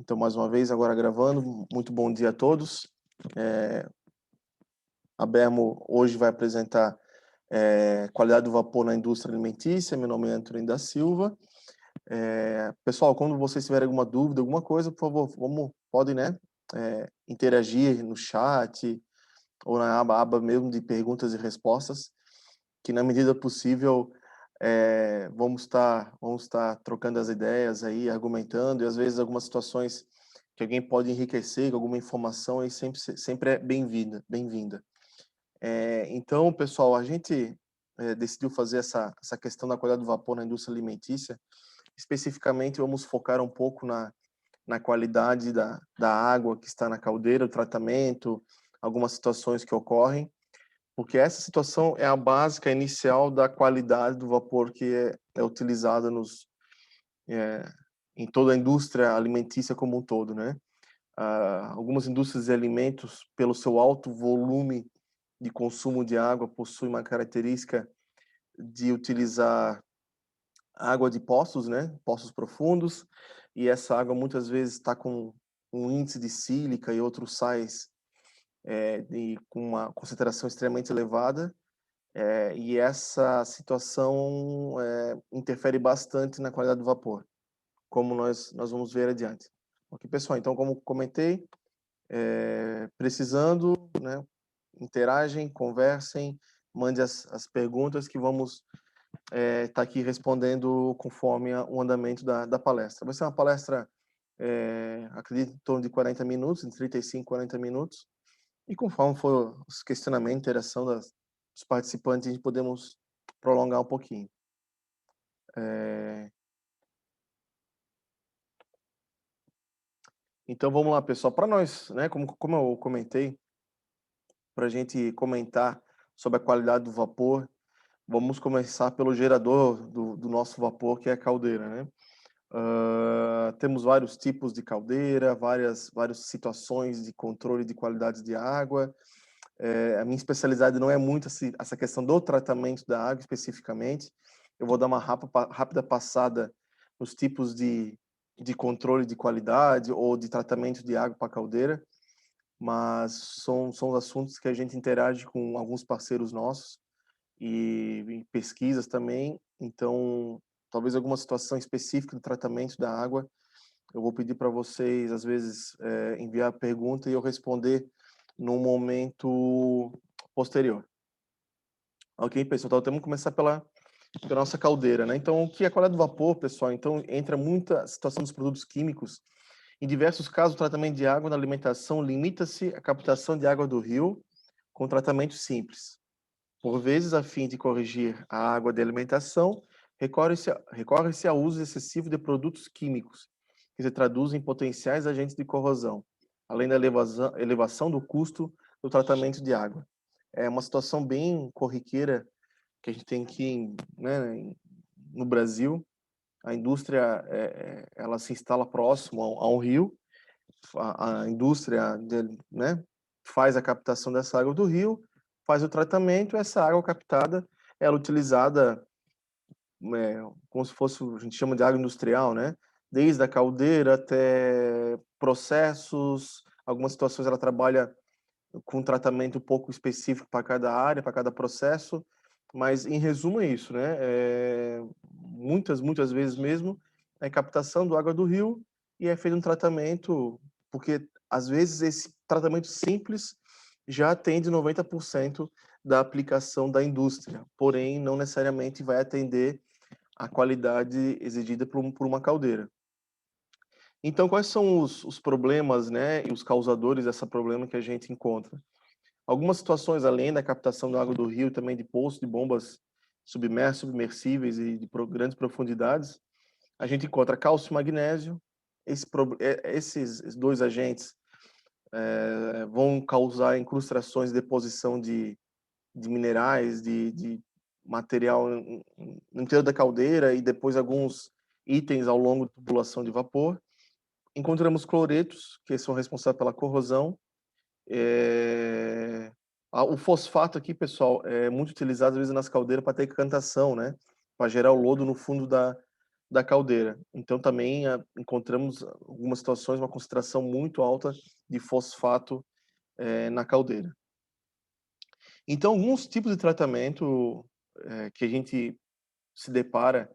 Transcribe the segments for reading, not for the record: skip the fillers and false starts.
Então, mais uma vez, agora gravando, muito bom dia a todos. A Bermo hoje vai apresentar qualidade do vapor na indústria alimentícia. Meu nome é Antônio da Silva. Pessoal, quando vocês tiverem alguma dúvida, alguma coisa, por favor, podem, né, interagir no chat ou na aba mesmo de perguntas e respostas, que na medida possível vamos estar trocando as ideias aí, argumentando, e às vezes algumas situações que alguém pode enriquecer com alguma informação aí sempre é bem-vinda. Então, pessoal, a gente decidiu fazer essa questão da qualidade do vapor na indústria alimentícia. Especificamente, vamos focar um pouco na qualidade da água que está na caldeira, o tratamento, algumas situações que ocorrem, porque essa situação é a básica inicial da qualidade do vapor que é utilizada em toda a indústria alimentícia como um todo, né? Algumas indústrias de alimentos, pelo seu alto volume de consumo de água, possuem uma característica de utilizar água de poços, né? Poços profundos, e essa água muitas vezes está com um índice de sílica e outros sais com uma concentração extremamente elevada, e essa situação interfere bastante na qualidade do vapor, como nós vamos ver adiante. Ok, pessoal? Então, como comentei, precisando, né, interagem, conversem, mande as perguntas que vamos estar aqui respondendo conforme o andamento da palestra. Vai ser uma palestra, acredito, em torno de 40 minutos, entre 35 e 40 minutos, e conforme for os questionamentos, interação dos participantes, a gente podemos prolongar um pouquinho. Então vamos lá, pessoal. Para nós, né, como eu comentei, para a gente comentar sobre a qualidade do vapor, vamos começar pelo gerador do nosso vapor, que é a caldeira, né? Temos vários tipos de caldeira, várias situações de controle de qualidade de água. A minha especialidade não é muito essa questão do tratamento da água especificamente. Eu vou dar uma rápida passada nos tipos de controle de qualidade ou de tratamento de água para caldeira, mas são os assuntos que a gente interage com alguns parceiros nossos e em pesquisas também. Então, talvez alguma situação específica do tratamento da água, eu vou pedir para vocês, às vezes, enviar a pergunta e eu responder num momento posterior. Ok, pessoal? Então, temos que começar pela nossa caldeira, né? Então, o que é a qualidade do vapor, pessoal? Então, entra muita situação dos produtos químicos. Em diversos casos, o tratamento de água na alimentação limita-se à captação de água do rio com tratamento simples. Por vezes, a fim de corrigir a água de alimentação, recorre-se ao uso excessivo de produtos químicos, que se traduzem em potenciais agentes de corrosão, além da elevação do custo do tratamento de água. É uma situação bem corriqueira que a gente tem aqui, né, no Brasil. A indústria ela se instala próximo a um rio, a indústria né, faz a captação dessa água do rio, faz o tratamento, essa água captada ela é utilizada como se fosse, a gente chama de água industrial, né? Desde a caldeira até processos, algumas situações ela trabalha com um tratamento um pouco específico para cada área, para cada processo, mas em resumo é isso, né? Muitas vezes mesmo é captação do água do rio e é feito um tratamento, porque às vezes esse tratamento simples já atende 90% da aplicação da indústria, porém não necessariamente vai atender a qualidade exigida por uma caldeira. Então, quais são os problemas, né, e os causadores dessa problema que a gente encontra? Algumas situações, além da captação da água do rio, também de poços, de bombas submersíveis e de grandes profundidades, a gente encontra cálcio e magnésio. Esses dois agentes vão causar incrustações e deposição de minerais, de material no interior da caldeira e depois alguns itens ao longo da tubulação de vapor. Encontramos cloretos, que são responsáveis pela corrosão. O fosfato aqui, pessoal, é muito utilizado às vezes nas caldeiras para ter cantação, né? Para gerar o lodo no fundo da caldeira. Então também encontramos algumas situações, uma concentração muito alta de fosfato na caldeira. Então, alguns tipos de tratamento que a gente se depara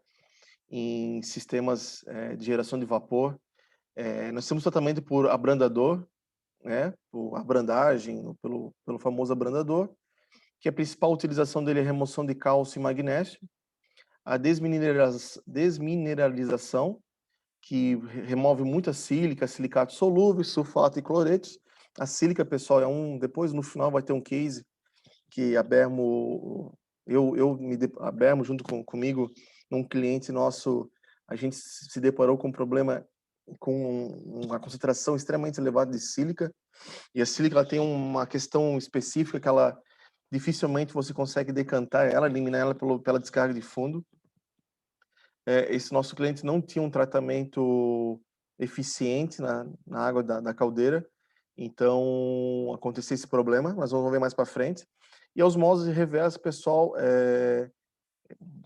em sistemas de geração de vapor, nós temos tratamento por abrandador, né, por abrandagem, ou pelo famoso abrandador, que a principal utilização dele é a remoção de cálcio e magnésio, a desmineralização, que remove muita sílica, silicatos solúveis, sulfato e cloretos. A sílica, pessoal, depois no final vai ter um case que a Bermo, a Bermo junto comigo, um cliente nosso, a gente se deparou com um problema com uma concentração extremamente elevada de sílica, e a sílica ela tem uma questão específica que ela dificilmente você consegue decantar ela, eliminar ela pela descarga de fundo. Esse nosso cliente não tinha um tratamento eficiente na água da caldeira, então aconteceu esse problema, nós vamos ver mais para frente. E a osmose reversa, pessoal,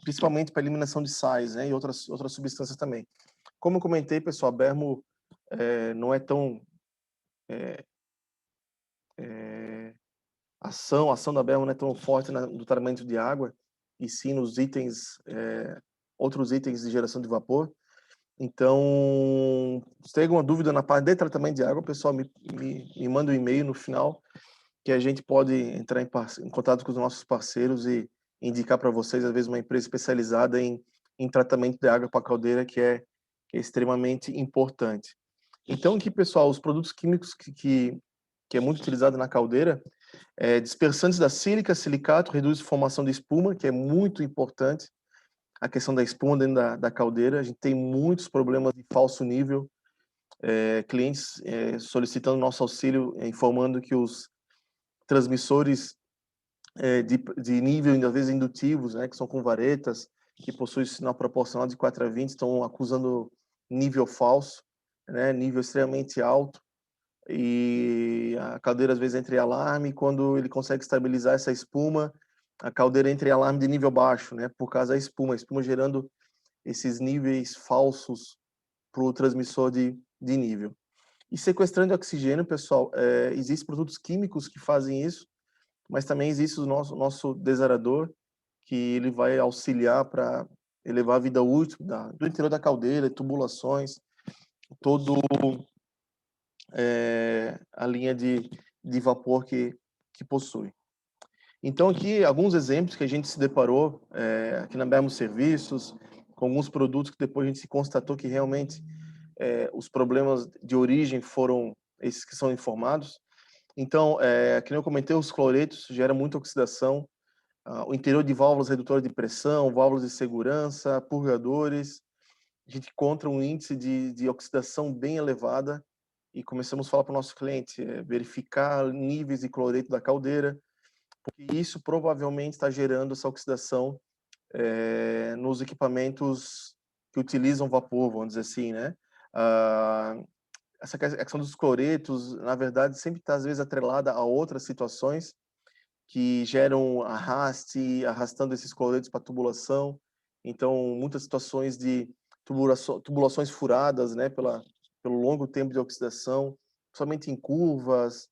principalmente para eliminação de sais, né, e outras substâncias também. Como eu comentei, pessoal, a Bermo não é tão a ação da Bermo não é tão forte no tratamento de água, e sim nos outros itens de geração de vapor. Então, se tem alguma dúvida na parte de tratamento de água, pessoal, me manda um e-mail no final, que a gente pode entrar em contato com os nossos parceiros e indicar para vocês, às vezes, uma empresa especializada em tratamento de água para caldeira, que é extremamente importante. Então, aqui, pessoal, os produtos químicos que é muito utilizado na caldeira, dispersantes da sílica, silicato, reduz a formação de espuma, que é muito importante, a questão da espuma dentro da caldeira. A gente tem muitos problemas de falso nível, clientes solicitando nosso auxílio, informando que os transmissores de nível, às vezes indutivos, né, que são com varetas, que possuem sinal proporcional de 4/20, estão acusando nível falso, né, nível extremamente alto, e a caldeira às vezes entra em alarme. Quando ele consegue estabilizar essa espuma, a caldeira entra em alarme de nível baixo, né, por causa da espuma, a espuma gerando esses níveis falsos para o transmissor de nível. E sequestrando oxigênio, pessoal, existem produtos químicos que fazem isso, mas também existe o nosso desaerador, que ele vai auxiliar para elevar a vida útil do interior da caldeira, tubulações, todo a linha de vapor que possui. Então, aqui, alguns exemplos que a gente se deparou aqui na Bermo Serviços, com alguns produtos que depois a gente se constatou que realmente os problemas de origem foram esses que são informados. Então, que nem eu comentei, os cloretos geram muita oxidação, o interior de válvulas redutoras de pressão, válvulas de segurança, purgadores. A gente encontra um índice de oxidação bem elevada e começamos a falar para o nosso cliente, verificar níveis de cloreto da caldeira, porque isso provavelmente está gerando essa oxidação nos equipamentos que utilizam vapor, vamos dizer assim, né? Essa questão dos cloretos, na verdade, sempre está às vezes atrelada a outras situações que geram arrastando esses cloretos para tubulação. Então, muitas situações de tubulações furadas, né, pelo longo tempo de oxidação, somente em curvas,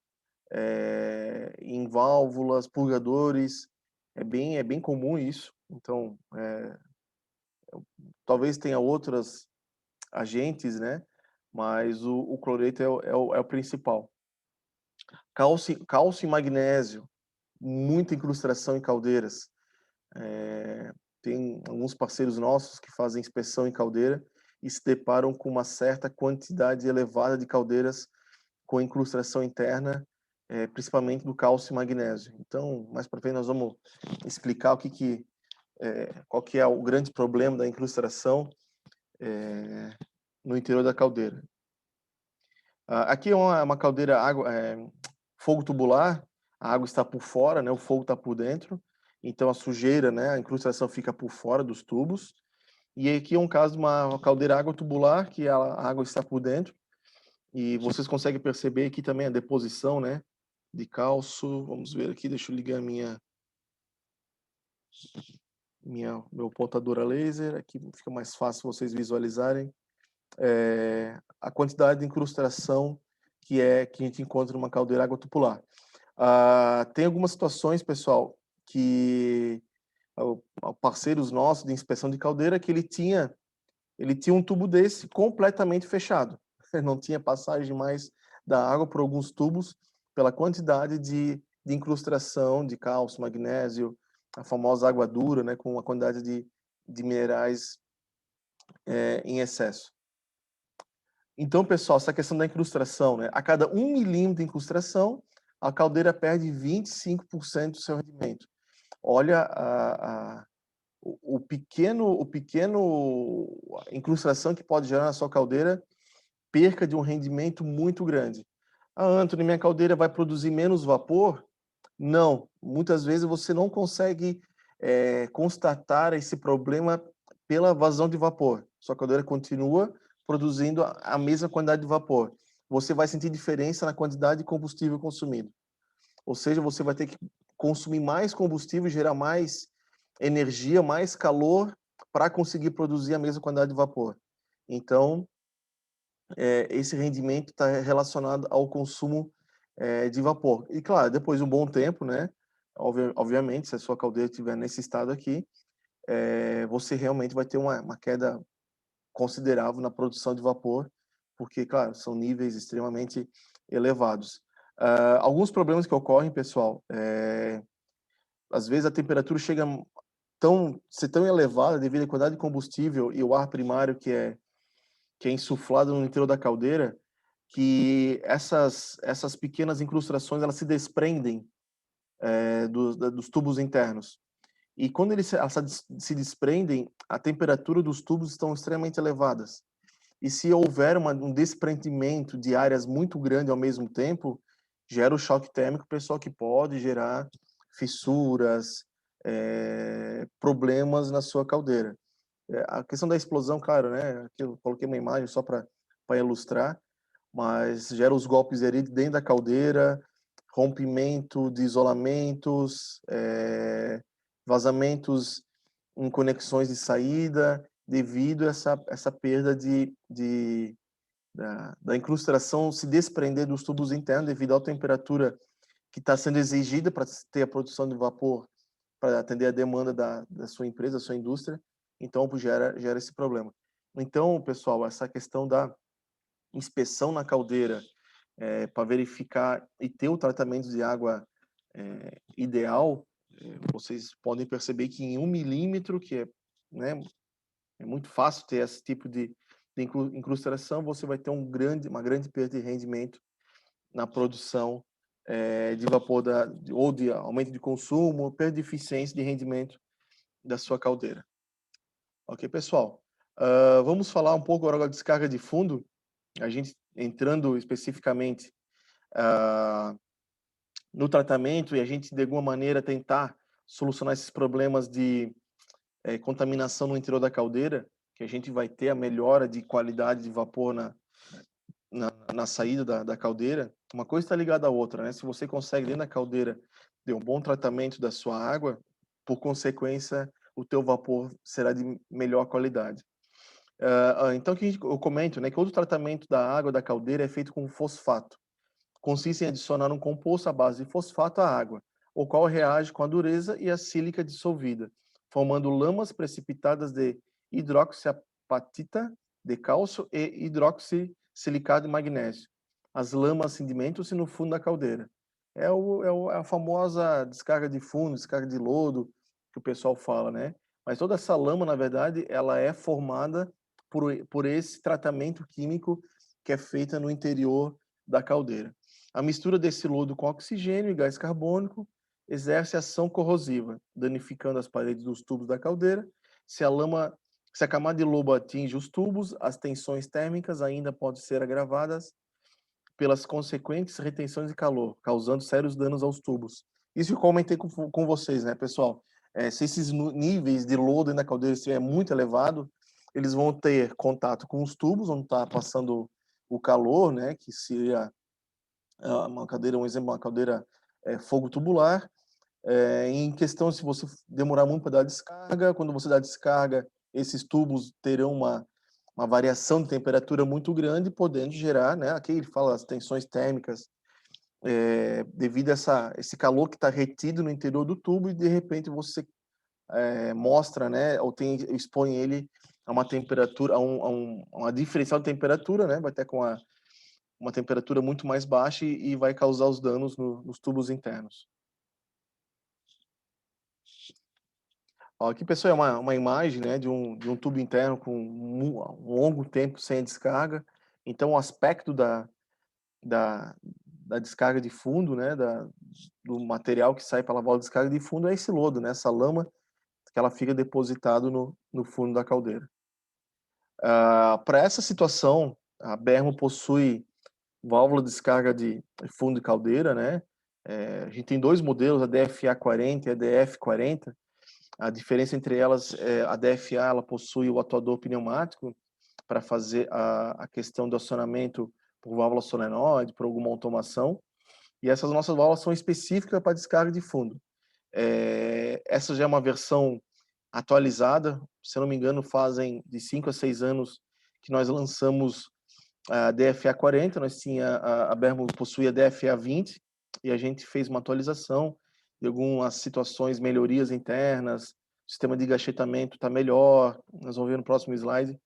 em válvulas, purgadores. É bem comum isso. Então, talvez tenha outros agentes, né? Mas o cloreto é o principal. Cálcio e magnésio, muita incrustação em caldeiras. Tem alguns parceiros nossos que fazem inspeção em caldeira e se deparam com uma certa quantidade elevada de caldeiras com incrustação interna, principalmente do cálcio e magnésio. Então, mais para frente nós vamos explicar qual que é o grande problema da incrustação no interior da caldeira. Aqui é uma caldeira fogo tubular, a água está por fora, né, o fogo está por dentro, então a sujeira, né, a incrustação fica por fora dos tubos. E aqui é um caso de uma caldeira água tubular, que a água está por dentro, e vocês conseguem perceber aqui também a deposição, né, de cálcio. Vamos ver aqui, deixa eu ligar meu pontador a laser, aqui fica mais fácil vocês visualizarem a quantidade de incrustação que a gente encontra numa caldeira água tupular. Tem algumas situações, pessoal, que parceiros nossos de inspeção de caldeira que ele tinha um tubo desse completamente fechado. Não tinha passagem mais da água por alguns tubos pela quantidade de incrustação de cálcio, magnésio, a famosa água dura, né, com uma quantidade de minerais em excesso. Então, pessoal, essa questão da incrustação, né, a cada 1 milímetro de incrustação, a caldeira perde 25% do seu rendimento. Olha o pequeno incrustação que pode gerar na sua caldeira, perca de um rendimento muito grande. Anthony, minha caldeira vai produzir menos vapor? Não, muitas vezes você não consegue constatar esse problema pela vazão de vapor. Sua caldeira continua produzindo a mesma quantidade de vapor. Você vai sentir diferença na quantidade de combustível consumido. Ou seja, você vai ter que consumir mais combustível, gerar mais energia, mais calor para conseguir produzir a mesma quantidade de vapor. Então, esse rendimento está relacionado ao consumo de vapor. E claro, depois de um bom tempo, né? Obviamente, se a sua caldeira estiver nesse estado aqui, você realmente vai ter uma queda considerável na produção de vapor, porque, claro, são níveis extremamente elevados. Alguns problemas que ocorrem, pessoal, às vezes a temperatura chega ser tão elevada devido à quantidade de combustível e o ar primário que é insuflado no interior da caldeira, que essas pequenas incrustações elas se desprendem dos tubos internos. E quando elas se desprendem, a temperatura dos tubos estão extremamente elevadas. E se houver um desprendimento de áreas muito grande ao mesmo tempo, gera o choque térmico, pessoal, que pode gerar fissuras, problemas na sua caldeira. A questão da explosão, claro, né? Aqui eu coloquei uma imagem só para ilustrar, mas gera os golpes ali dentro da caldeira, rompimento de isolamentos, vazamentos em conexões de saída, devido a essa perda da incrustação se desprender dos tubos internos devido à temperatura que está sendo exigida para ter a produção de vapor para atender a demanda da sua empresa, da sua indústria. Então, gera esse problema. Então, pessoal, essa questão da inspeção na caldeira para verificar e ter o tratamento de água ideal, vocês podem perceber que em 1 milímetro, que né, é muito fácil ter esse tipo de incrustação, você vai ter uma grande perda de rendimento na produção de vapor ou de aumento de consumo, perda de eficiência de rendimento da sua caldeira. Ok, pessoal? Vamos falar um pouco agora da descarga de fundo, a gente entrando especificamente no tratamento e a gente, de alguma maneira, tentar solucionar esses problemas de contaminação no interior da caldeira, que a gente vai ter a melhora de qualidade de vapor na saída da caldeira. Uma coisa está ligada à outra, né? Se você consegue, dentro da caldeira, ter um bom tratamento da sua água, por consequência, o teu vapor será de melhor qualidade. Então, o que eu comento, né, que outro tratamento da água da caldeira é feito com fosfato. Consiste em adicionar um composto à base de fosfato à água, o qual reage com a dureza e a sílica dissolvida, formando lamas precipitadas de hidroxiapatita de cálcio e hidroxisilicado de magnésio. As lamas sedimentam-se no fundo da caldeira. A famosa descarga de fundo, descarga de lodo, que o pessoal fala, né? Mas toda essa lama, na verdade, ela é formada por esse tratamento químico que é feita no interior da caldeira. A mistura desse lodo com oxigênio e gás carbônico exerce ação corrosiva, danificando as paredes dos tubos da caldeira. Se a camada de lodo atinge os tubos, as tensões térmicas ainda podem ser agravadas pelas consequentes retenções de calor, causando sérios danos aos tubos. Isso eu comentei com vocês, né, pessoal? Se esses níveis de lodo na caldeira estiver muito elevado, eles vão ter contato com os tubos, onde está passando o calor, né, que seria uma caldeira, um exemplo, uma caldeira fogo tubular, Em questão, se você demorar muito para dar descarga, quando você dá descarga, esses tubos terão uma variação de temperatura muito grande, podendo gerar, né? Aqui ele fala as tensões térmicas, devido a esse calor que está retido no interior do tubo e de repente você mostra, né? Ou expõe ele a uma temperatura, a uma diferencial de temperatura, né? Vai ter com uma temperatura muito mais baixa e vai causar os danos nos tubos internos. Ó, aqui, pessoal, é uma imagem, né, de um tubo interno com um longo tempo sem a descarga. Então, o aspecto da, da descarga de fundo, né, do material que sai pela válvula de descarga de fundo é esse lodo, né, essa lama que ela fica depositado no fundo da caldeira. Para essa situação, a Bermo possui válvula de descarga de fundo de caldeira, né? A gente tem dois modelos, a DFA40 e a DF40. A diferença entre elas é a DFA ela possui o atuador pneumático para fazer a questão do acionamento por válvula solenoide, por alguma automação. E essas nossas válvulas são específicas para descarga de fundo. Essa já é uma versão atualizada, se eu não me engano, fazem de 5 a 6 anos que nós lançamos a DFA 40, nós tinha a Bermo possuía a DFA 20 e a gente fez uma atualização de algumas situações, melhorias internas, o sistema de engachetamento está melhor, nós vamos ver no próximo slide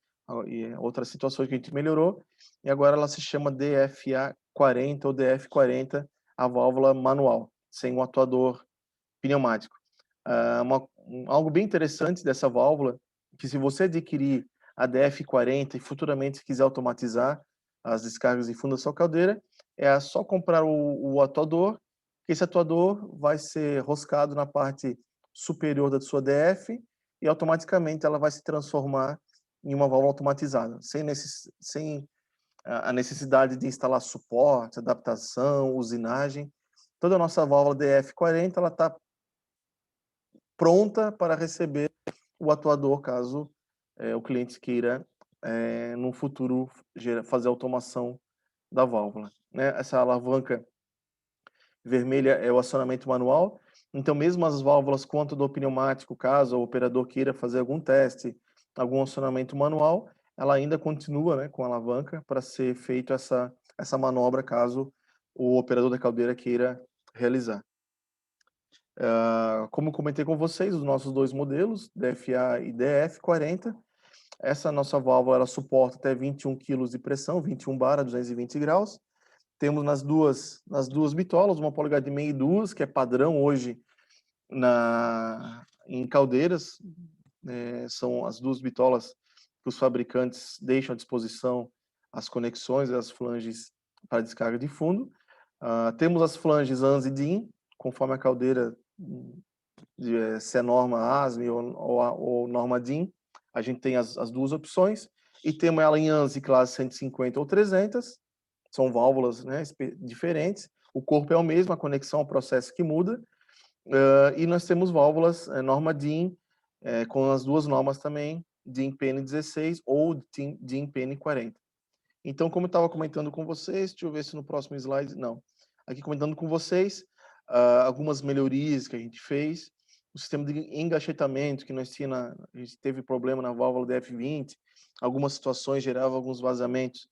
e outras situações que a gente melhorou, e agora ela se chama DFA 40 ou DF 40, a válvula manual, sem um atuador pneumático. Algo bem interessante dessa válvula, que se você adquirir a DF40 e futuramente quiser automatizar as descargas de fundo da sua caldeira, é só comprar o atuador, que esse atuador vai ser roscado na parte superior da sua DF e automaticamente ela vai se transformar em uma válvula automatizada, sem a necessidade de instalar suporte, adaptação, usinagem. Toda a nossa válvula DF40 ela está pronta para receber o atuador, caso o cliente queira, no futuro, fazer automação da válvula. Né? Essa alavanca vermelha é o acionamento manual, então mesmo as válvulas com atuador pneumático, caso o operador queira fazer algum teste, algum acionamento manual, ela ainda continua, né, com a alavanca para ser feita essa manobra, caso o operador da caldeira queira realizar. Como comentei com vocês, os nossos dois modelos, DFA e DF40, essa nossa válvula ela suporta até 21 kg de pressão, 21 bar a 220 graus. Temos nas duas bitolas, uma polegada e meia e duas, que é padrão hoje em caldeiras. São as duas bitolas que os fabricantes deixam à disposição as conexões e as flanges para descarga de fundo. Temos as flanges ANS e DIN, conforme a caldeira, se é norma ASME ou norma DIN, a gente tem as duas opções, e temos ela em ANSI classe 150 ou 300, são válvulas, né, diferentes, o corpo é o mesmo, a conexão é o processo que muda, e nós temos válvulas norma DIN, com as duas normas também, DIN PN16 ou DIN PN40. Então, como eu estava comentando com vocês, deixa eu ver se no próximo slide, não, aqui comentando com vocês, algumas melhorias que a gente fez, o sistema de engachetamento que nós tínhamos, a gente teve problema na válvula DF20, algumas situações geravam alguns vazamentos,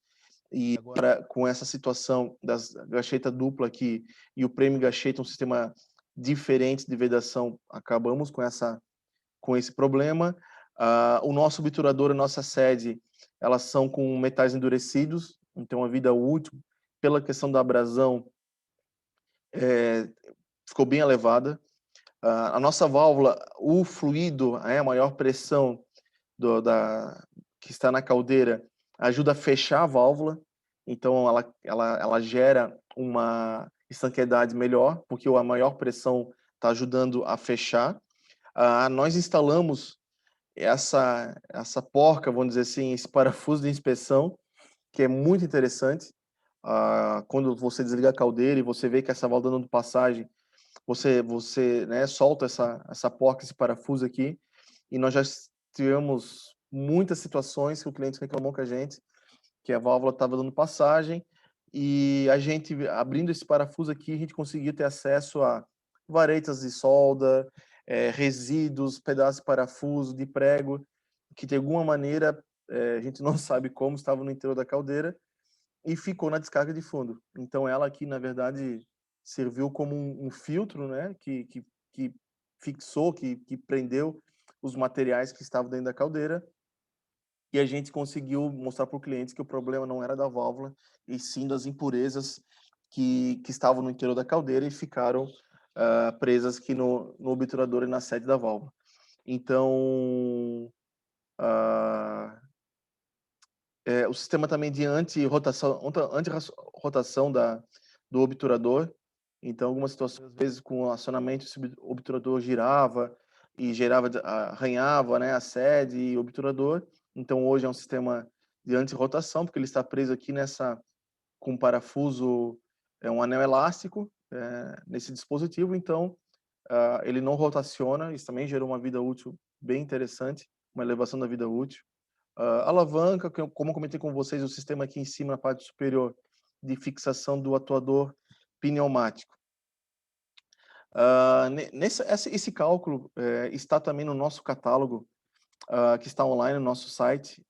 e agora com essa situação das gacheta dupla aqui e o prêmio gacheta, um sistema diferente de vedação, acabamos com esse problema. O nosso obturador, a nossa sede, elas são com metais endurecidos, então a vida útil, pela questão da abrasão, ficou bem elevada. A nossa válvula, o fluido, a maior pressão que está na caldeira, ajuda a fechar a válvula, então ela gera uma estanqueidade melhor, porque a maior pressão está ajudando a fechar. Nós instalamos essa porca, vamos dizer assim, esse parafuso de inspeção, que é muito interessante. Quando você desliga a caldeira e você vê que essa válvula dando passagem, você né, solta essa porca, esse parafuso aqui, e nós já tivemos muitas situações que o cliente reclamou com a gente, que a válvula estava dando passagem, e a gente, abrindo esse parafuso aqui, a gente conseguiu ter acesso a varetas de solda, resíduos, pedaços de parafuso, de prego, que de alguma maneira, a gente não sabe como, estavam no interior da caldeira e ficou na descarga de fundo. Então ela aqui, na verdade, serviu como um filtro, né, que fixou, que prendeu os materiais que estavam dentro da caldeira, e a gente conseguiu mostrar para o cliente que o problema não era da válvula, e sim das impurezas que estavam no interior da caldeira e ficaram presas aqui no obturador e na sede da válvula. Então, o sistema também de anti-rotação do obturador. Então, algumas situações, às vezes, com o acionamento, esse obturador girava e arranhava, né, a sede e o obturador. Então, hoje é um sistema de anti-rotação, porque ele está preso aqui com um parafuso, um anel elástico, nesse dispositivo. Então, ele não rotaciona. Isso também gerou uma vida útil bem interessante, uma elevação da vida útil. Alavanca, como eu comentei com vocês, o sistema aqui em cima, na parte superior, de fixação do atuador pneumático. Esse cálculo está também no nosso catálogo, que está online no nosso site,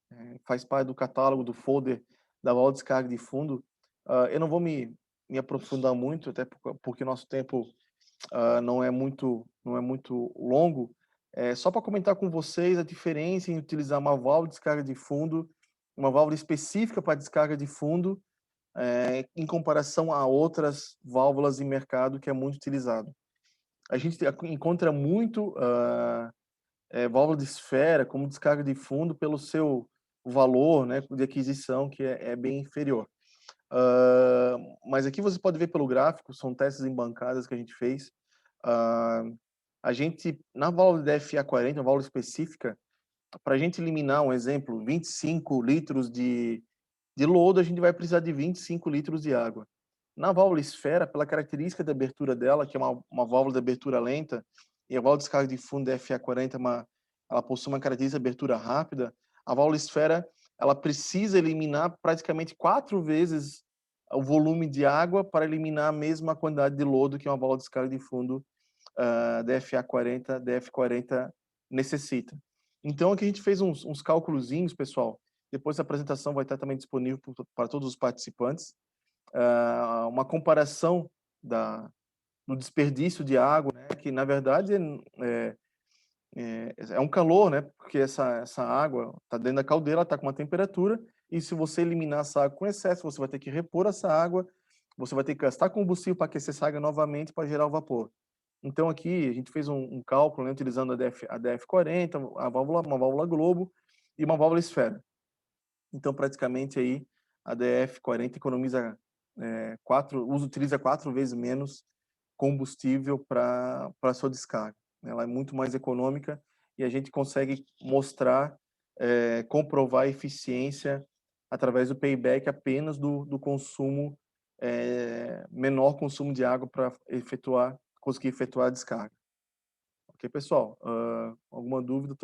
faz parte do catálogo, do folder da válvula de descarga de fundo. Eu não vou me aprofundar muito, até porque nosso tempo não é muito longo. Só para comentar com vocês a diferença em utilizar uma válvula de descarga de fundo, uma válvula específica para descarga de fundo, em comparação a outras válvulas em mercado que é muito utilizado. A gente encontra muito válvula de esfera como descarga de fundo pelo seu valor, né, de aquisição, que é bem inferior. Mas aqui você pode ver pelo gráfico, são testes em bancadas que a gente fez. A gente, na válvula DFA40, uma válvula específica, para a gente eliminar, um exemplo, 25 litros de lodo, a gente vai precisar de 25 litros de água. Na válvula esfera, pela característica da abertura dela, que é uma válvula de abertura lenta, e a válvula de descarga de fundo DFA40, ela possui uma característica de abertura rápida, a válvula esfera, ela precisa eliminar praticamente 4 vezes o volume de água para eliminar a mesma quantidade de lodo que uma válvula de descarga de fundo DF40 necessita. Então, aqui a gente fez uns cálculozinhos, pessoal. Depois a apresentação vai estar também disponível para todos os participantes. Uma comparação do desperdício de água, né, que na verdade é um calor, né, porque essa água está dentro da caldeira, está com uma temperatura, e se você eliminar essa água com excesso, você vai ter que repor essa água, você vai ter que gastar combustível para aquecer essa água novamente para gerar o vapor. Então aqui a gente fez um cálculo, né, utilizando a DF40, uma válvula globo e uma válvula esfera. Então praticamente aí a DF40 economiza utiliza 4 vezes menos combustível para sua descarga. Ela é muito mais econômica e a gente consegue mostrar, comprovar a eficiência através do payback apenas do consumo, menor consumo de água para conseguir efetuar a descarga. Ok, pessoal? Alguma dúvida,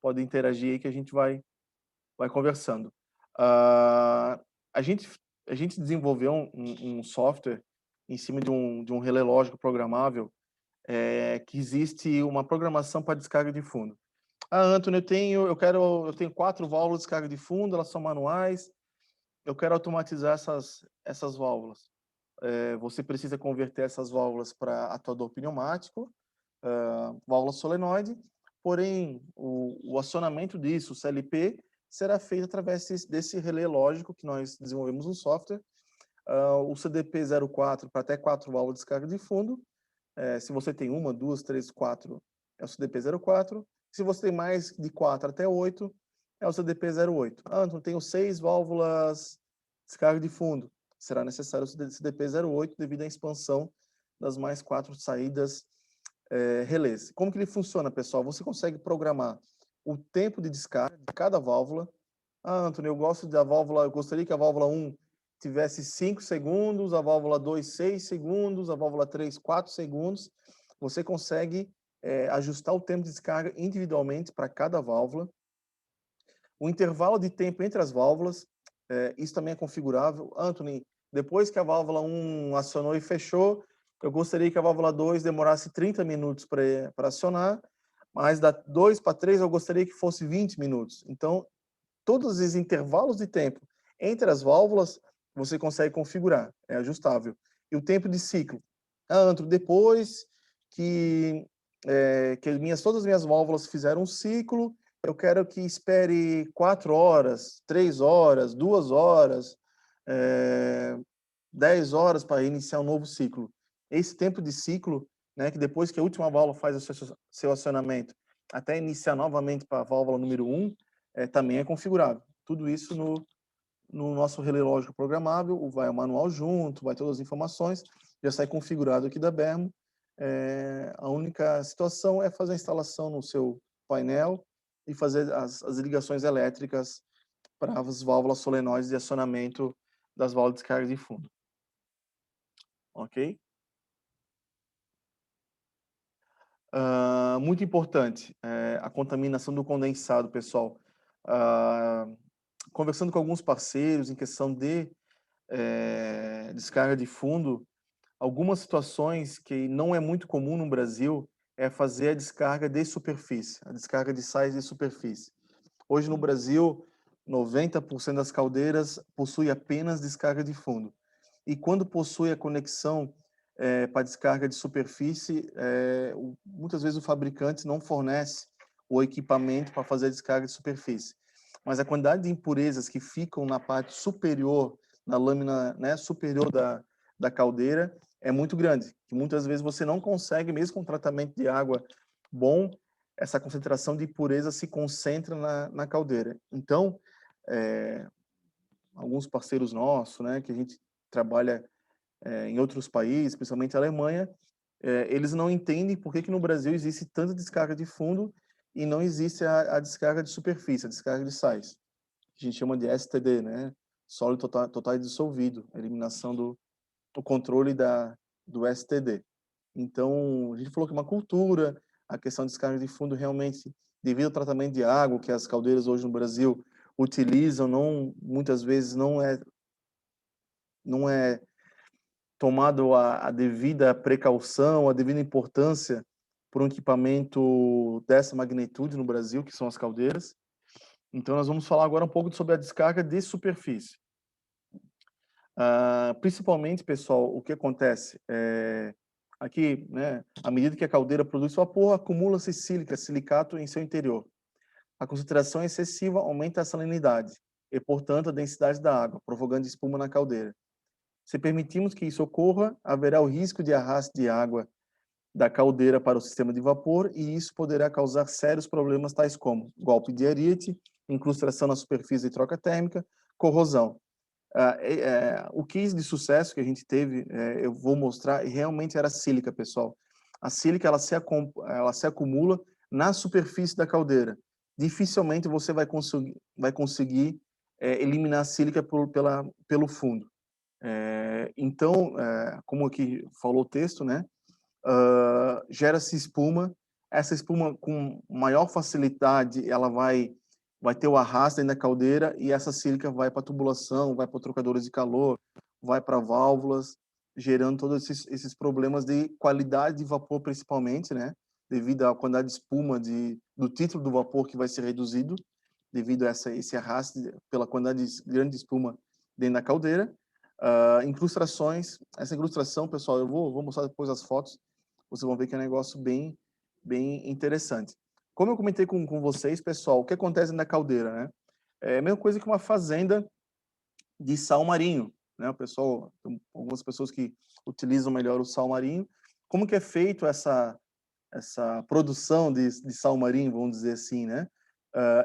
pode interagir aí que a gente vai conversando. A gente desenvolveu um software em cima de um relé lógico programável, que existe uma programação para descarga de fundo. Antônio, eu tenho 4 válvulas de descarga de fundo, elas são manuais, eu quero automatizar essas válvulas. Você precisa converter essas válvulas para atuador pneumático, válvula solenoide, porém o acionamento disso, o CLP, será feito através desse relé lógico que nós desenvolvemos um software, o CDP04 para até 4 válvulas de descarga de fundo. Se você tem 1, 2, 3, 4, é o CDP04. Se você tem mais de 4 até 8, é o CDP08. Então tenho 6 válvulas de descarga de fundo. Será necessário o CDP08 devido à expansão das mais 4 saídas relés. Como que ele funciona, pessoal? Você consegue programar o tempo de descarga de cada válvula. Antônio, eu gostaria que a válvula 1 tivesse 5 segundos, a válvula 2, 6 segundos, a válvula 3, 4 segundos. Você consegue ajustar o tempo de descarga individualmente para cada válvula. O intervalo de tempo entre as válvulas, isso também é configurável. Anthony, depois que a válvula 1 acionou e fechou, eu gostaria que a válvula 2 demorasse 30 minutos para acionar, mas da 2 para 3 eu gostaria que fosse 20 minutos. Então, todos os intervalos de tempo entre as válvulas você consegue configurar, é ajustável. E o tempo de ciclo. Antro, depois que, todas as minhas válvulas fizeram um ciclo, eu quero que espere 4 horas, 3 horas, 2 horas, 10 horas para iniciar um novo ciclo. Esse tempo de ciclo, né, que depois que a última válvula faz o seu acionamento, até iniciar novamente para a válvula número 1, também é configurável. Tudo isso no nosso relé lógico programável, vai o manual junto, vai todas as informações, já sai configurado aqui da Bermo. A única situação é fazer a instalação no seu painel e fazer as ligações elétricas para as válvulas solenoides de acionamento das válvulas de descarga de fundo. Ok? Muito importante, a contaminação do condensado, pessoal. Conversando com alguns parceiros em questão de descarga de fundo, algumas situações que não é muito comum no Brasil é fazer a descarga de superfície, a descarga de sais de superfície. Hoje no Brasil, 90% das caldeiras possui apenas descarga de fundo. E quando possui a conexão para descarga de superfície, muitas vezes o fabricante não fornece o equipamento para fazer a descarga de superfície. Mas a quantidade de impurezas que ficam na parte superior, na lâmina, né, superior da caldeira, é muito grande. Que muitas vezes você não consegue, mesmo com tratamento de água bom, essa concentração de impureza se concentra na caldeira. Então, alguns parceiros nossos, né, que a gente trabalha em outros países, principalmente a Alemanha, eles não entendem por que no Brasil existe tanta descarga de fundo e não existe a descarga de superfície, a descarga de sais. A gente chama de STD, né? Sólido total dissolvido, a eliminação do controle do STD. Então, a gente falou que é uma cultura, a questão de descarga de fundo realmente, devido ao tratamento de água que as caldeiras hoje no Brasil utilizam, muitas vezes não é tomado a devida precaução, a devida importância por um equipamento dessa magnitude no Brasil, que são as caldeiras. Então, nós vamos falar agora um pouco sobre a descarga de superfície. Principalmente, pessoal, o que acontece? Aqui, né, à medida que a caldeira produz vapor, acumula-se silicato em seu interior. A concentração excessiva aumenta a salinidade e, portanto, a densidade da água, provocando espuma na caldeira. Se permitirmos que isso ocorra, haverá o risco de arraste de água da caldeira para o sistema de vapor e isso poderá causar sérios problemas tais como golpe de ariete, incrustação na superfície de troca térmica, corrosão. O case de sucesso que a gente teve, eu vou mostrar, e realmente era sílica, pessoal. A sílica ela se acumula na superfície da caldeira. Dificilmente você vai conseguir eliminar a sílica pelo fundo. Então, como aqui falou o texto, né, gera-se espuma. Essa espuma, com maior facilidade, ela vai ter o arrasto dentro da caldeira e essa sílica vai para a tubulação, vai para trocadores de calor, vai para válvulas, gerando todos esses problemas de qualidade de vapor, principalmente, né, devido à quantidade de espuma do título do vapor que vai ser reduzido, devido a esse arrasto pela quantidade grande de espuma dentro da caldeira. Incrustações, essa incrustação, pessoal, eu vou mostrar depois as fotos, vocês vão ver que é um negócio bem interessante. Como eu comentei com vocês, pessoal, o que acontece na caldeira, né? É a mesma coisa que uma fazenda de sal marinho, né? O pessoal, tem algumas pessoas que utilizam melhor o sal marinho. Como que é feito essa produção de sal marinho, vamos dizer assim, né?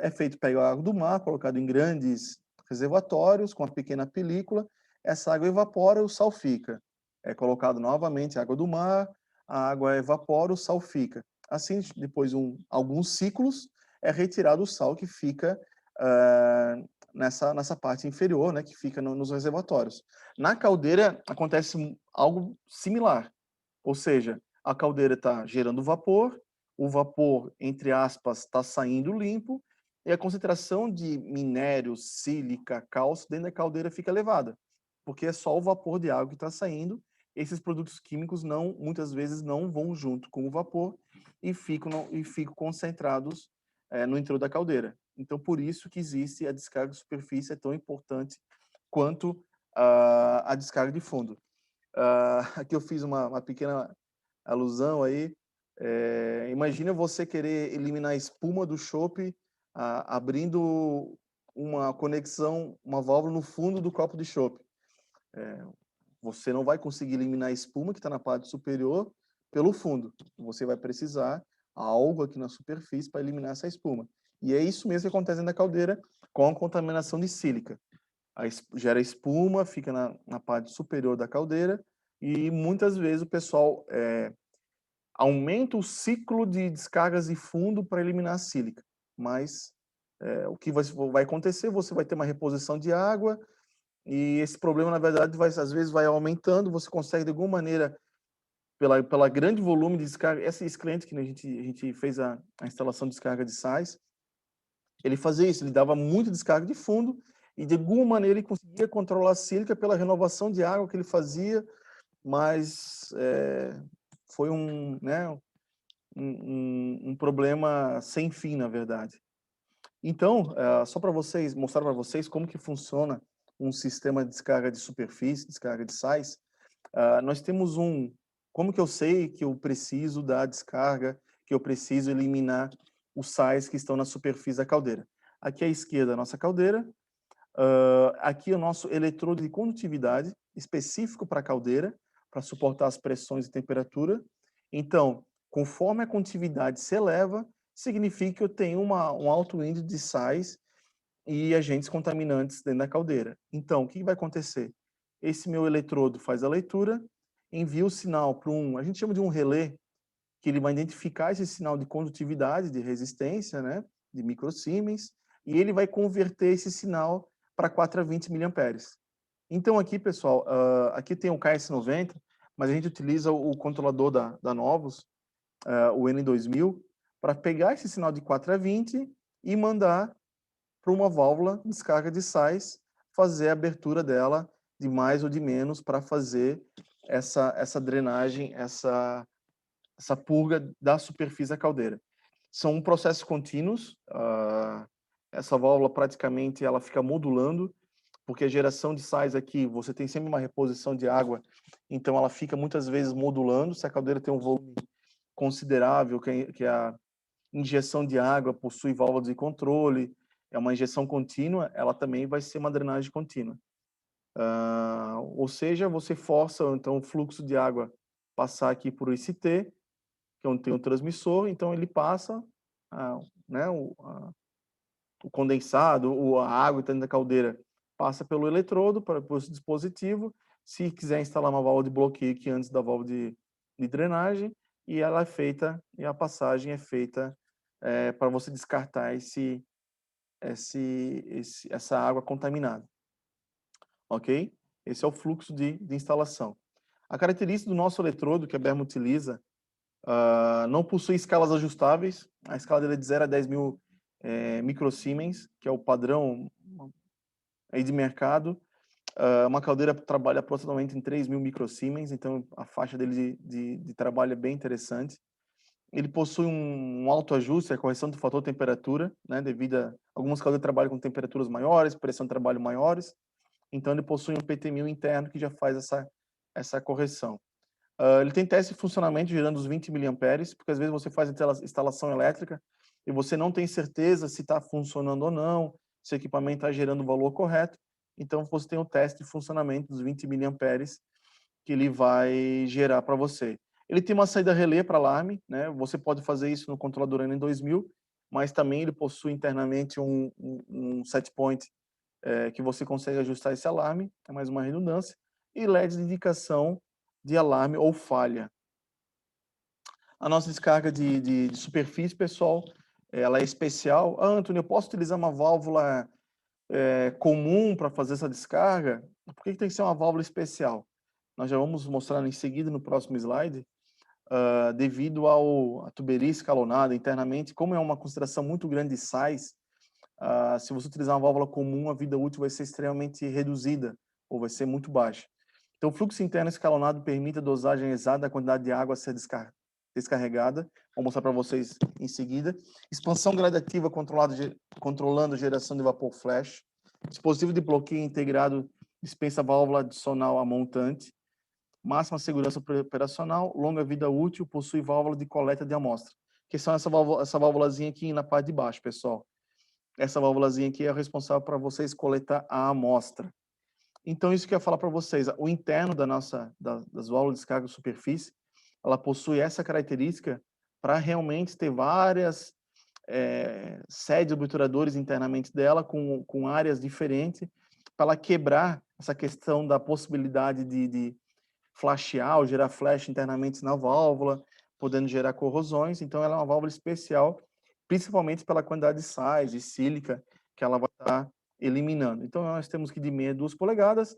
É feito pegar água do mar, colocado em grandes reservatórios com uma pequena película, essa água evapora, o sal fica. É colocado novamente água do mar, a água evapora, o sal fica. Assim, depois alguns ciclos, é retirado o sal que fica nessa parte inferior, né, que fica nos reservatórios. Na caldeira acontece algo similar, ou seja, a caldeira está gerando vapor, o vapor, entre aspas, está saindo limpo, e a concentração de minério, sílica, cálcio dentro da caldeira fica elevada, porque é só o vapor de água que está saindo, esses produtos químicos muitas vezes não vão junto com o vapor e ficam concentrados no interior da caldeira. Então, por isso que existe a descarga de superfície, é tão importante quanto a descarga de fundo. Aqui eu fiz uma pequena alusão aí. Imagina você querer eliminar a espuma do chopp abrindo uma conexão, uma válvula no fundo do copo de chopp. Você não vai conseguir eliminar a espuma que está na parte superior pelo fundo. Você vai precisar algo aqui na superfície para eliminar essa espuma. E é isso mesmo que acontece na caldeira com a contaminação de sílica. Gera espuma, fica na parte superior da caldeira e muitas vezes o pessoal aumenta o ciclo de descargas de fundo para eliminar a sílica. Mas o que vai acontecer, você vai ter uma reposição de água, e esse problema, na verdade, às vezes vai aumentando, você consegue, de alguma maneira, pela grande volume de descarga, esse cliente que a gente fez a instalação de descarga de sais, ele fazia isso, ele dava muita descarga de fundo, e de alguma maneira ele conseguia controlar a sílica pela renovação de água que ele fazia, mas foi um problema sem fim, na verdade. Então, só para mostrar para vocês como que funciona um sistema de descarga de superfície, descarga de sais, nós temos como que eu sei que eu preciso da descarga, que eu preciso eliminar os sais que estão na superfície da caldeira. Aqui à esquerda a nossa caldeira, aqui o nosso eletrodo de condutividade específico para a caldeira, para suportar as pressões e temperatura. Então, conforme a condutividade se eleva, significa que eu tenho um alto índice de sais e agentes contaminantes dentro da caldeira. Então, o que vai acontecer? Esse meu eletrodo faz a leitura, envia o sinal para a gente chama de um relé, que ele vai identificar esse sinal de condutividade, de resistência, né, de microsiemens, e ele vai converter esse sinal para 4 a 20 miliamperes. Então aqui, pessoal, aqui tem o KS90, mas a gente utiliza o controlador da Novus, o N2000, para pegar esse sinal de 4 a 20 e mandar para uma válvula de descarga de sais, fazer a abertura dela de mais ou de menos para fazer essa drenagem, essa purga da superfície da caldeira. São processos contínuos, essa válvula praticamente ela fica modulando, porque a geração de sais aqui, você tem sempre uma reposição de água, então ela fica muitas vezes modulando, se a caldeira tem um volume considerável, que a injeção de água possui válvula de controle, é uma injeção contínua, ela também vai ser uma drenagem contínua. Ou seja, você força então o fluxo de água passar aqui por ICT, que é onde tem o transmissor, então ele passa né, o condensado, a água dentro da caldeira passa pelo eletrodo para o dispositivo. Se quiser instalar uma válvula de bloqueio aqui antes da válvula de drenagem, e ela é feita, e a passagem é feita para você descartar essa água contaminada. Ok? Esse é o fluxo de instalação. A característica do nosso eletrodo, que a Berma utiliza, não possui escalas ajustáveis. A escala dele é de 0 a 10 mil microsiemens, que é o padrão aí de mercado. Uma caldeira trabalha aproximadamente em 3 mil microsiemens, então a faixa dele de trabalho é bem interessante. Ele possui um autoajuste, a correção do fator temperatura, né, devido a algumas caldeiras trabalham com temperaturas maiores, pressão de trabalho maiores, então ele possui um PT1000 interno que já faz essa correção. Ele tem teste de funcionamento gerando os 20 miliamperes, porque às vezes você faz instalação elétrica e você não tem certeza se está funcionando ou não, se o equipamento está gerando o valor correto, então você tem o teste de funcionamento dos 20 miliamperes que ele vai gerar para você. Ele tem uma saída relé para alarme, né? Você pode fazer isso no controlador N2000, mas também ele possui internamente um set point que você consegue ajustar esse alarme, é mais uma redundância, e LED de indicação de alarme ou falha. A nossa descarga de superfície, pessoal, ela é especial. Antônio, eu posso utilizar uma válvula comum para fazer essa descarga? Por que tem que ser uma válvula especial? Nós já vamos mostrar em seguida no próximo slide, devido à tuberia escalonada internamente, como é uma concentração muito grande de sais, se você utilizar uma válvula comum, a vida útil vai ser extremamente reduzida, ou vai ser muito baixa. Então, o fluxo interno escalonado permite a dosagem exata da quantidade de água a ser descarregada. Vou mostrar para vocês em seguida. Expansão gradativa controlando a geração de vapor flash. Dispositivo de bloqueio integrado dispensa válvula adicional a montante. Máxima segurança operacional, longa vida útil, possui válvula de coleta de amostra. Que são essa válvulazinha aqui na parte de baixo, pessoal. Essa válvulazinha aqui é responsável para vocês coletar a amostra. Então, isso que eu ia falar para vocês, o interno das válvulas de descarga de superfície, ela possui essa característica para realmente ter várias sedes obturadores internamente dela, com áreas diferentes, para ela quebrar essa questão da possibilidade de flashear ou gerar flash internamente na válvula, podendo gerar corrosões. Então, ela é uma válvula especial, principalmente pela quantidade de sais, de sílica, que ela vai estar eliminando. Então, nós temos que de meia a 2 polegadas.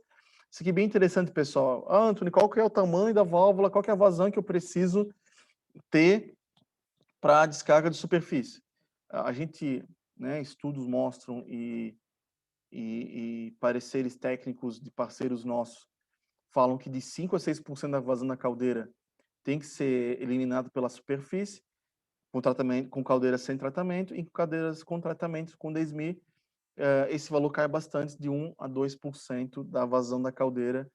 Isso aqui é bem interessante, pessoal. Ah, Antônio, qual que é o tamanho da válvula? Qual que é a vazão que eu preciso ter para a descarga de superfície? A gente, né, estudos mostram e pareceres técnicos de parceiros nossos falam que de 5 a 6% da vazão da caldeira tem que ser eliminado pela superfície, com tratamento, com caldeiras sem tratamento, e com caldeiras com tratamento com DSMI, esse valor cai bastante, de 1 a 2% da vazão da caldeira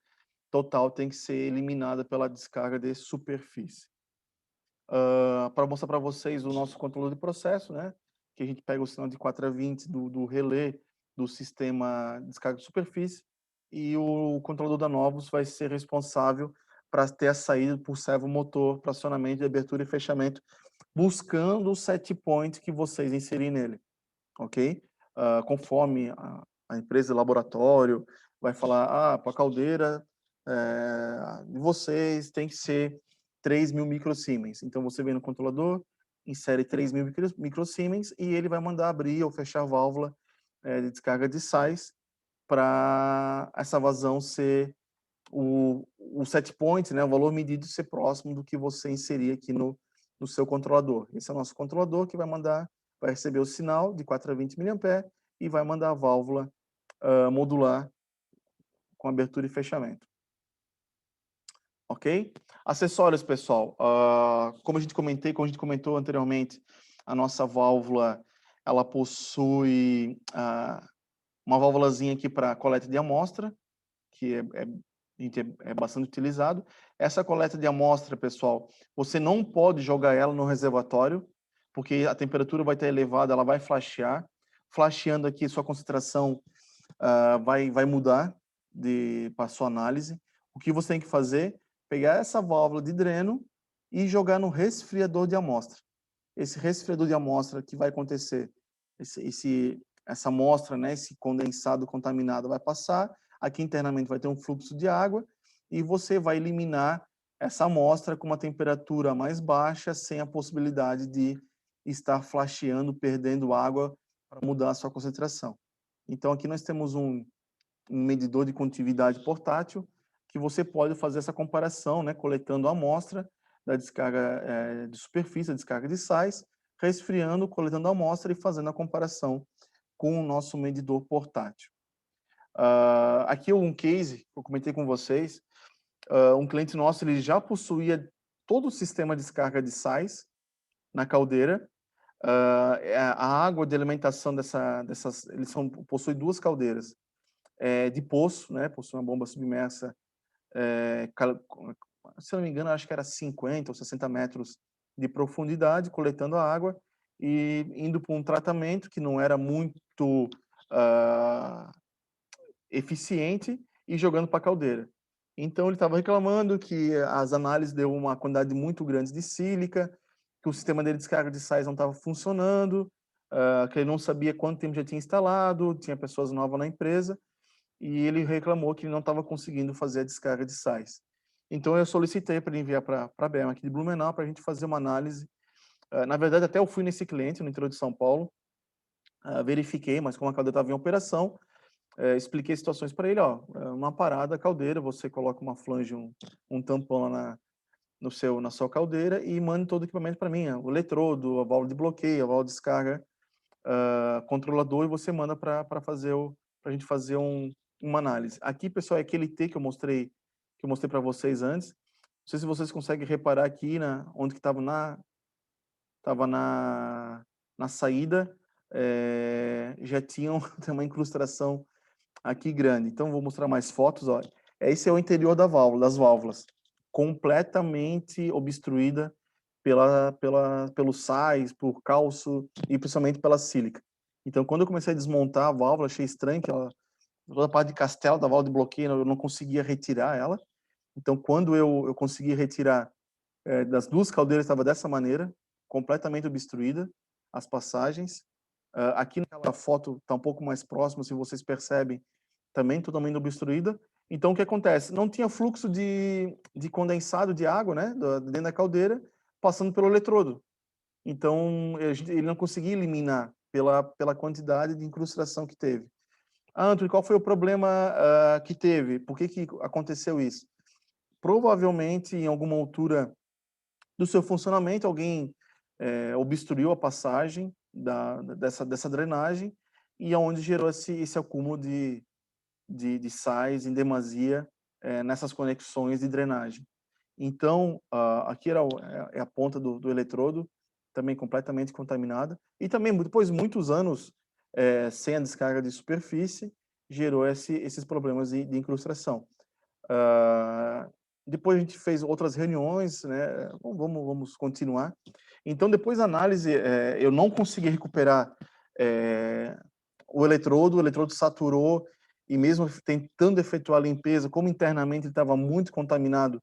total tem que ser eliminada pela descarga de superfície. Para mostrar para vocês o nosso controlador de processo, né? Que a gente pega o sinal de 4 a 20 do relé do sistema de descarga de superfície, e o controlador da Novus vai ser responsável para ter a saída por servo motor para acionamento de abertura e fechamento, buscando o set point que vocês inserirem nele, ok? Conforme a empresa laboratório vai falar, para a caldeira de vocês tem que ser 3.000 microsiemens. Então, você vem no controlador, insere 3.000 microsiemens e ele vai mandar abrir ou fechar a válvula de descarga de sais para essa vazão ser o set point, né, o valor medido ser próximo do que você inserir aqui no seu controlador. Esse é o nosso controlador que vai receber o sinal de 4 a 20 mA e vai mandar a válvula modular com abertura e fechamento. Ok? Acessórios, pessoal. Como a gente comentou anteriormente, a nossa válvula, ela possui uma válvulazinha aqui para coleta de amostra, que é bastante utilizado. Essa coleta de amostra, pessoal, você não pode jogar ela no reservatório, porque a temperatura vai estar elevada, ela vai flashear. Flasheando aqui, sua concentração vai mudar para a sua análise. O que você tem que fazer? Pegar essa válvula de dreno e jogar no resfriador de amostra. Esse resfriador de amostra, que vai acontecer? Essa amostra, né, esse condensado contaminado vai passar, aqui internamente vai ter um fluxo de água e você vai eliminar essa amostra com uma temperatura mais baixa, sem a possibilidade de estar flasheando, perdendo água para mudar a sua concentração. Então, aqui nós temos um medidor de condutividade portátil, que você pode fazer essa comparação, né, coletando a amostra da descarga de superfície, a descarga de sais, resfriando, coletando a amostra e fazendo a comparação com o nosso medidor portátil. Aqui um case que eu comentei com vocês, um cliente nosso ele já possuía todo o sistema de descarga de sais na caldeira. A água de alimentação eles possuem 2 caldeiras de poço, né? Possui uma bomba submersa, se não me engano, acho que era 50 ou 60 metros de profundidade, coletando a água e indo para um tratamento que não era muito eficiente e jogando para a caldeira. Então, ele estava reclamando que as análises deu uma quantidade muito grande de sílica, que o sistema dele de descarga de sais não estava funcionando, que ele não sabia quanto tempo já tinha instalado, tinha pessoas novas na empresa, e ele reclamou que ele não estava conseguindo fazer a descarga de sais. Então, eu solicitei para ele enviar para a Berma aqui de Blumenau para a gente fazer uma análise. Na verdade, até eu fui nesse cliente no interior de São Paulo, verifiquei, mas como a caldeira estava em operação, expliquei situações para ele, uma parada, caldeira, você coloca uma flange, um tampão lá na sua caldeira e manda todo o equipamento para mim, o eletrodo, a válvula de bloqueio, a válvula de descarga, controlador, e você manda para a gente fazer uma análise. Aqui, pessoal, é aquele T que eu mostrei que eu mostrei para vocês antes. Não sei se vocês conseguem reparar aqui, onde que estava na saída, já tinha tem uma incrustação aqui grande. Então, vou mostrar mais fotos. Olha. Esse é o interior das válvulas, completamente obstruída pelos sais, por cálcio e principalmente pela sílica. Então, quando eu comecei a desmontar a válvula, achei estranho que toda a parte de castelo da válvula de bloqueio, eu não conseguia retirar ela. Então, quando eu consegui retirar das duas caldeiras, estava dessa maneira, completamente obstruída, as passagens. Aqui naquela foto está um pouco mais próximo, se vocês percebem, também totalmente obstruída. Então, o que acontece? Não tinha fluxo de condensado de água, né, dentro da caldeira, passando pelo eletrodo. Então, ele não conseguia eliminar pela quantidade de incrustação que teve. Antônio, qual foi o problema que teve? Por que aconteceu isso? Provavelmente, em alguma altura do seu funcionamento, alguém obstruiu a passagem dessa drenagem e aonde gerou esse acúmulo de sais em demasia nessas conexões de drenagem. Então, aqui é a ponta do eletrodo, também completamente contaminada. E também, depois de muitos anos sem a descarga de superfície, gerou esses problemas de incrustação. Depois a gente fez outras reuniões, né? Vamos continuar. Então, depois da análise, eu não consegui recuperar o eletrodo saturou, e mesmo tentando efetuar a limpeza, como internamente ele estava muito contaminado,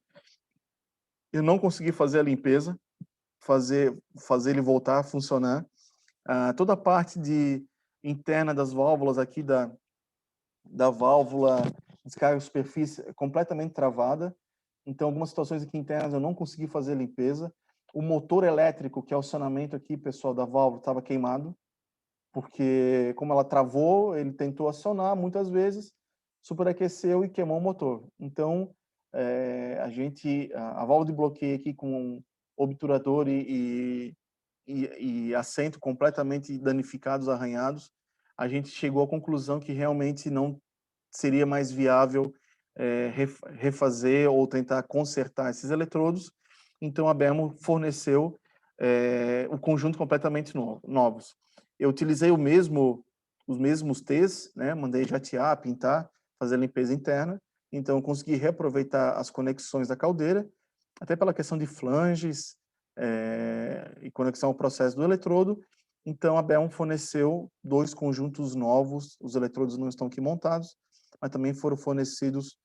eu não consegui fazer a limpeza, fazer ele voltar a funcionar. Toda a parte interna das válvulas aqui da válvula descarga de superfície é completamente travada. Então, algumas situações aqui internas eu não consegui fazer a limpeza. O motor elétrico, que é o acionamento aqui, pessoal, da válvula, estava queimado, porque como ela travou, ele tentou acionar muitas vezes, superaqueceu e queimou o motor. Então, a válvula de bloqueio aqui com obturador e assento completamente danificados, arranhados, a gente chegou à conclusão que realmente não seria mais viável refazer ou tentar consertar esses eletrodos. Então, a Bermo forneceu o conjunto completamente novos. Eu utilizei os mesmos T's, né? Mandei jatear, pintar, fazer a limpeza interna. Então, eu consegui reaproveitar as conexões da caldeira, até pela questão de flanges e conexão ao processo do eletrodo. Então, a Belm forneceu 2 conjuntos novos, os eletrodos não estão aqui montados, mas também foram fornecidos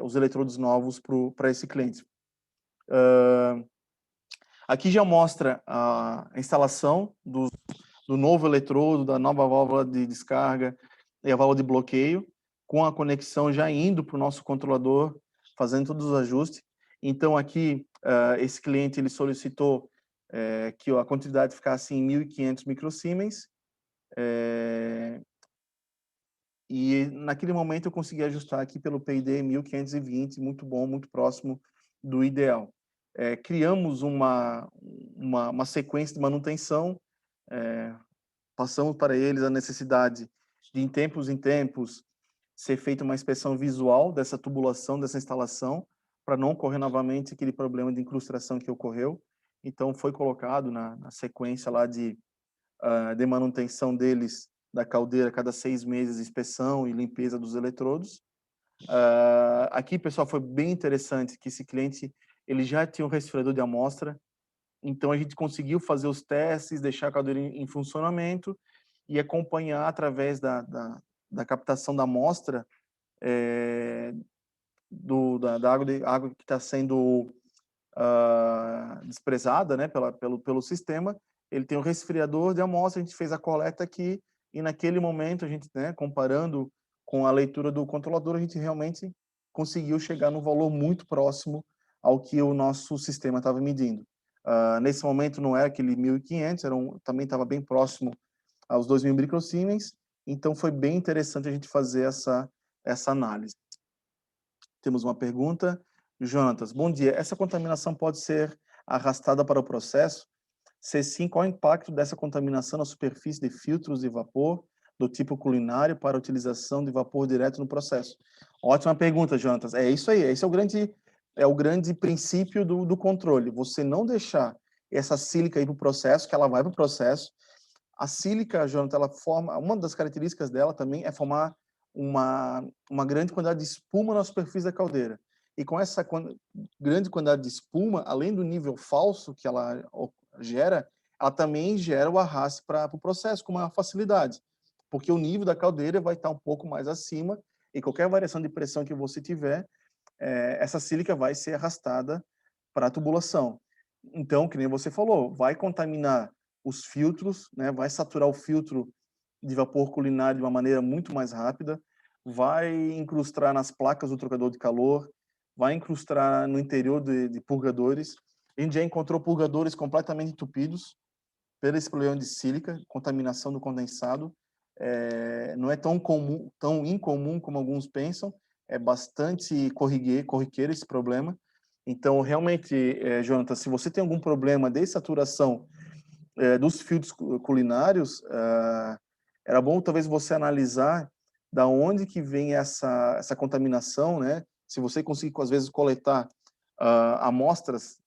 os eletrodos novos para esse cliente. Aqui já mostra a instalação do novo eletrodo, da nova válvula de descarga e a válvula de bloqueio, com a conexão já indo para o nosso controlador, fazendo todos os ajustes. Então, aqui, esse cliente ele solicitou que a quantidade ficasse em 1.500 microsiemens, e naquele momento eu consegui ajustar aqui pelo PID 1.520, muito bom, muito próximo do ideal. Criamos uma sequência de manutenção, passamos para eles a necessidade de, em tempos, ser feita uma inspeção visual dessa tubulação, dessa instalação, para não ocorrer novamente aquele problema de incrustação que ocorreu. Então, foi colocado na sequência lá de manutenção deles, da caldeira, cada 6 meses, inspeção e limpeza dos eletrodos. Aqui, pessoal, foi bem interessante que esse cliente ele já tinha um resfriador de amostra, então a gente conseguiu fazer os testes, deixar a caldeira em funcionamento e acompanhar através da captação da amostra da água que está sendo desprezada, né, pelo sistema. Ele tem um resfriador de amostra, a gente fez a coleta aqui e naquele momento a gente, né, comparando com a leitura do controlador, a gente realmente conseguiu chegar num valor muito próximo ao que o nosso sistema estava medindo. Nesse momento não era aquele 1.500, também estava bem próximo aos 2.000 microsiemens, então foi bem interessante a gente fazer essa análise. Temos uma pergunta. Jonatas, bom dia. Essa contaminação pode ser arrastada para o processo? Se sim, qual é o impacto dessa contaminação na superfície de filtros de vapor, do tipo culinário para a utilização de vapor direto no processo? Ótima pergunta, Jonatas. É isso aí, esse é o grande princípio do controle. Você não deixar essa sílica ir para o processo, que ela vai para o processo. A sílica, Jonathan, ela forma, uma das características dela também é formar uma grande quantidade de espuma na superfície da caldeira. E com essa grande quantidade de espuma, além do nível falso que ela gera, ela também gera o arraste para o processo com maior facilidade, porque o nível da caldeira vai estar um pouco mais acima e qualquer variação de pressão que você tiver, essa sílica vai ser arrastada para a tubulação. Então, que nem você falou, vai contaminar os filtros, né? Vai saturar o filtro de vapor culinário de uma maneira muito mais rápida, vai incrustar nas placas do trocador de calor, vai incrustar no interior de purgadores. A gente já encontrou purgadores completamente entupidos pelo esse problema de sílica, contaminação do condensado. Não é tão comum, tão incomum como alguns pensam, é bastante corriqueiro esse problema. Então, realmente, Jonathan, se você tem algum problema de saturação dos filtros culinários, era bom talvez você analisar da onde que vem essa contaminação, né? Se você conseguir, às vezes, coletar amostras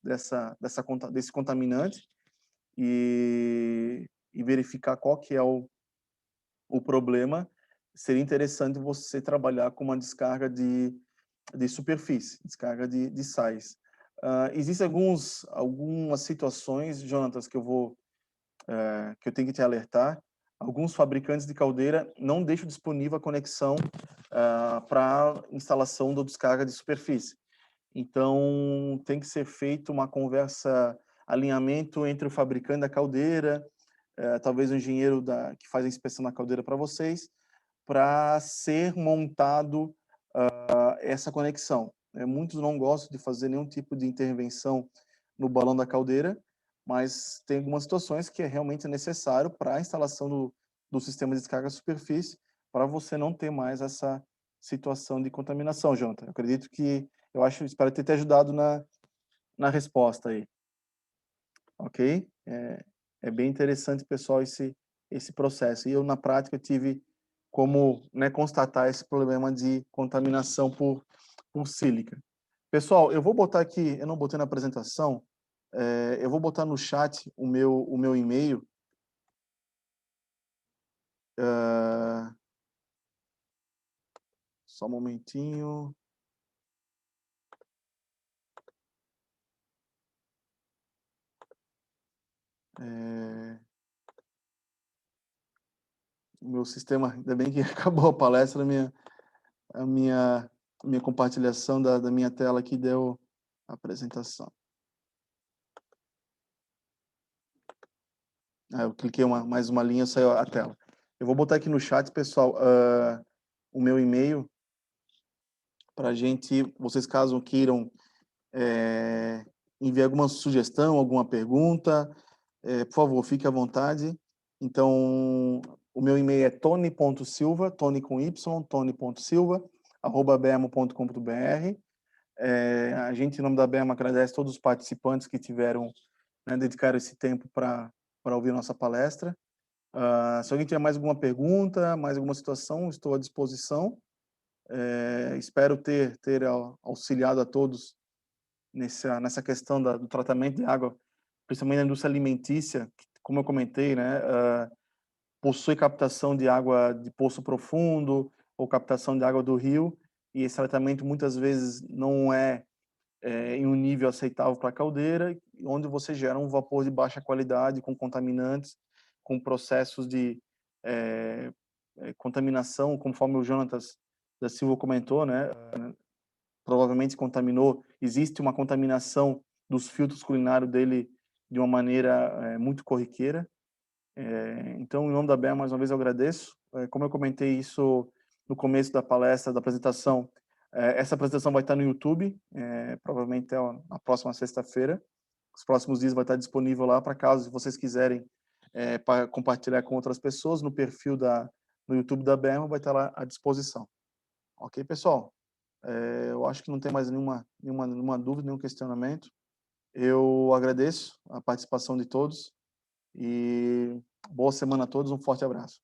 desse contaminante e verificar qual que é o problema, seria interessante você trabalhar com uma descarga de superfície, descarga de sais. Existem algumas situações, Jonatas, que eu tenho que te alertar. Alguns fabricantes de caldeira não deixam disponível a conexão para instalação da descarga de superfície. Então, tem que ser feito uma conversa, alinhamento entre o fabricante da caldeira, talvez o engenheiro que faz a inspeção da caldeira para vocês, para ser montado essa conexão. Muitos não gostam de fazer nenhum tipo de intervenção no balão da caldeira, mas tem algumas situações que é realmente necessário para a instalação do sistema de descarga superfície, para você não ter mais essa situação de contaminação, Jonathan. Eu acredito que, espero ter te ajudado na resposta aí. Ok? É bem interessante, pessoal, esse processo. E eu, na prática, tive como, né, constatar esse problema de contaminação por sílica. Pessoal, eu vou botar aqui, eu não botei na apresentação, eu vou botar no chat o meu e-mail. Só um momentinho. O meu sistema, ainda bem que acabou a palestra, a minha compartilhação da minha tela aqui deu a apresentação. Eu cliquei mais uma linha, saiu a tela. Eu vou botar aqui no chat, pessoal, o meu e-mail para vocês caso queiram enviar alguma sugestão, alguma pergunta, por favor, fique à vontade. Então, o meu e-mail é tony.silva, Tony com Y, tony.silva, @bemo.com.br. A gente, em nome da BEMA, agradece todos os participantes que tiveram, né, dedicaram esse tempo para ouvir nossa palestra. Se alguém tiver mais alguma pergunta, mais alguma situação, estou à disposição. Espero ter auxiliado a todos nessa questão do tratamento de água, principalmente na indústria alimentícia, que, como eu comentei, né, possui captação de água de poço profundo ou captação de água do rio, e esse tratamento muitas vezes não é em um nível aceitável para a caldeira, onde você gera um vapor de baixa qualidade, com contaminantes, com processos de contaminação, conforme o Jonatas da Silva comentou, né? Provavelmente contaminou, existe uma contaminação dos filtros culinários dele de uma maneira muito corriqueira. Então, em nome da BEA, mais uma vez eu agradeço. Como eu comentei isso no começo da palestra, da apresentação, essa apresentação vai estar no YouTube, provavelmente na próxima sexta-feira. Os próximos dias vai estar disponível lá para caso vocês quiserem para compartilhar com outras pessoas no perfil no YouTube da BEMA, vai estar lá à disposição. Ok, pessoal? Eu acho que não tem mais nenhuma dúvida, nenhum questionamento. Eu agradeço a participação de todos e boa semana a todos. Um forte abraço.